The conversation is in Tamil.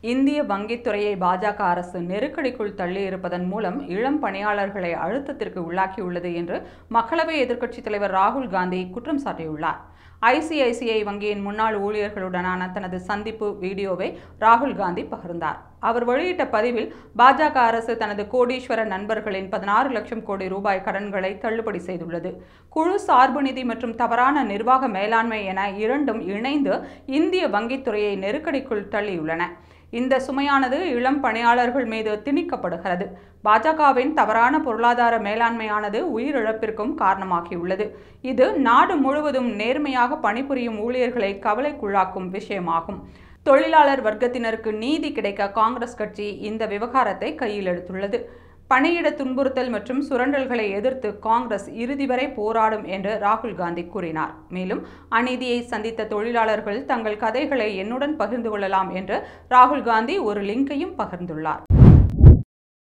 இந்திய வங்கித்துறையை பாஜக அரசு நெருக்கடிக்குள் தள்ளியிருப்பதன் மூலம் இளம் பணியாளர்களை அழுத்தத்திற்கு உள்ளாக்கியுள்ளது என்று மக்களவை எதிர்க்கட்சித் தலைவர் ராகுல் காந்தி குற்றம் சாட்டியுள்ளார். ஐசிஐசிஐ வங்கியின் முன்னாள் ஊழியர்களுடனான தனது சந்திப்பு வீடியோவை ராகுல் காந்தி பகிர்ந்தார். அவர் வெளியிட்ட பதிவில், பாஜக அரசு தனது கோடீஸ்வர நண்பர்களின் 16 லட்சம் கோடி ரூபாய் கடன்களை தள்ளுபடி செய்துள்ளது. குழு சார்பு நிதி மற்றும் தவறான நிர்வாக மேலாண்மை என இரண்டும் இணைந்து இந்திய வங்கித்துறையை நெருக்கடிக்குள் தள்ளியுள்ளன. இந்த சுமையானது இளம் பணியாளர்கள் மீது திணிக்கப்படுகிறது. பாஜகவின் தவறான பொருளாதார மேலாண்மையானது உயிரிழப்பிற்கும் காரணமாகியுள்ளது. இது நாடு முழுவதும் நேர்மையாக பணிபுரியும் ஊழியர்களை கவலைக்குள்ளாக்கும் விஷயமாகும். தொழிலாளர் வர்க்கத்தினருக்கு நீதி கிடைக்க காங்கிரஸ் கட்சி இந்த விவகாரத்தை கையில் எடுத்துள்ளது. பணியிட துன்புறுத்தல் மற்றும் சுரண்டல்களை எதிர்த்து காங்கிரஸ் இறுதி வரை போராடும் என்று ராகுல் காந்தி கூறினார். மேலும், அநீதியை சந்தித்த தொழிலாளர்கள் தங்கள் கதைகளை என்னுடன் பகிர்ந்து கொள்ளலாம் என்று ராகுல் காந்தி ஒரு லிங்கையும் பகிர்ந்துள்ளார்.